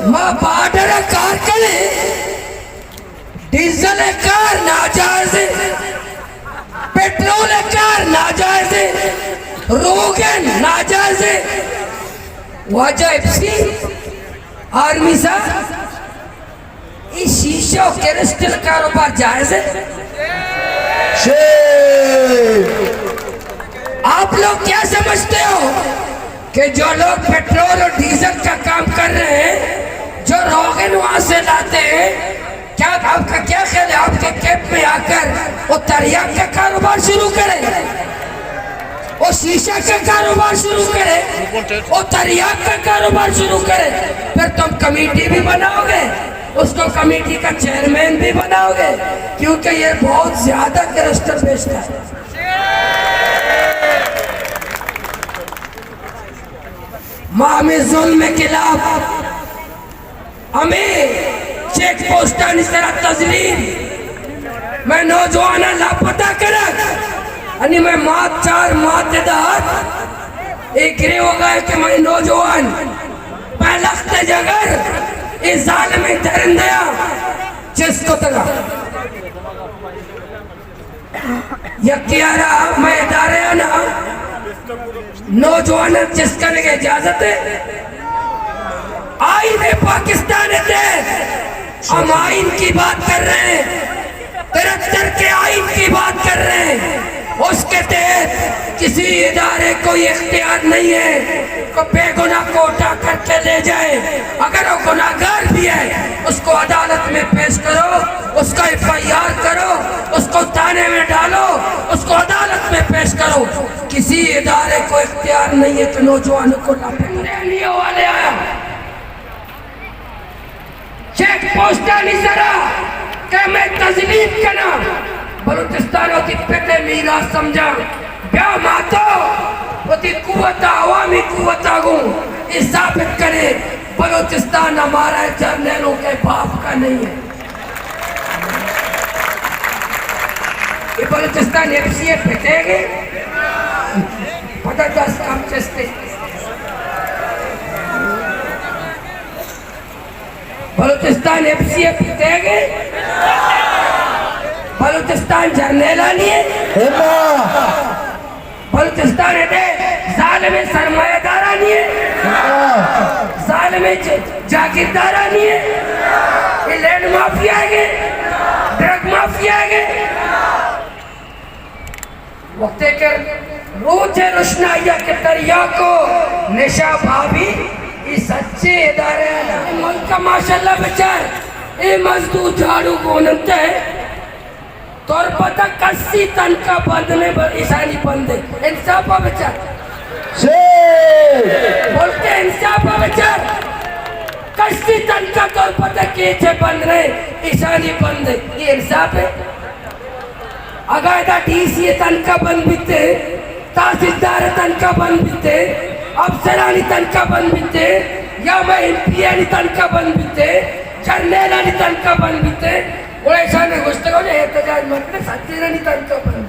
मां बाडर कारखाने diesel car नाजायज पेट्रोल कार नाजायज रोगन नाजायज वजह एफसी आर्मी सा इस शीशे और क्रिस्टल कारोबार जायज है। आप लोग क्या समझते हो कि जो लोग पेट्रोल और डीजल का काम कर रहे हैं, जो रोगन वहां से लाते हैं, क्या आपका क्या ख्याल है आपके कैंप में आकर वो तरियाक का कारोबार शुरू करे, वो शीशा का कारोबार शुरू करे, वो तरियाक का कारोबार शुरू करे, फिर तुम कमेटी भी बनाओगे, उसको कमेटी का चेयरमैन भी बनाओगे, क्योंकि ये बहुत ज्यादा क्रिस्टल बेचता है। मामे जुल्म के खिलाफ हमें चेक पोस्टा निसरा तजलीम मैं नौजवान लापता करक अनि मैं मात चार माते दात एक रे हो गए कि मैं नौजवान पहलख्त जगर इस जालिम में दरिंदया जिसको तगा यकियारा मैं इदारे ना नौजवान जिसका के इजाजत है आईन पाकिस्तान थे। हम आईन की बात कर रहे हैं, 73 के आईन की बात कर रहे हैं। उसके तहत किसी इदारे को ये इख्तियार नहीं है कि बेगुनाह को उठा करके ले जाए। अगर वो गुनाहगार भी है उसको अदालत में पेश करो, उसका FIR करो, उसको थाने में डालो, उसको अदालत में पेश करो। किसी इदारे को इख्तियार नहीं है कि नौजवानों को लापता वाले आया चेक पोस्टा नहीं सरा कि मैं तजलीम करना बलूचिस्तानों की पेटे मीरा समझा क्या मातो वो कुव्वत अवामी कुव्वत आगू इस साबित करे बलूचिस्तान हमारा जर्नलों के बाप का नहीं है। ये बलूचिस्तान FCA पेटेगे पता 10 काम चस्ते बलूचिस्तान FCA पेटेगे बलूचिस्तान जर्नेला लिए बलूचिस्तान जालिम सरमायादारा लिए जालिम जागीरदारा लिए लैंड माफिया है ड्रग माफिया है वक्त के रोज रोशनाइया के दरिया को निशा भाभी इस सच्चे इदारे मुल्क का माशाल्लाह बेचार ये मजदूर झाड़ू बोनते है तौर पता कस्सी तन का बंद में ईशानी बंद है इंसाफ बेचार बोलते इंसाफ बेचार कस्सी तन का तौर पता के बंद रहे ईशानी बंद है ये इंसाफ है। अगर DCA तन का बंद बीते तहसीलदार तन का बंद बीते अफसरानी तन का बंद बीते या मैं MP तन का बंद बीते जर्नेलानी तन का बंद बीते ऐसा नहीं घुसते को एहतजाज मत सच्ची तन का बंद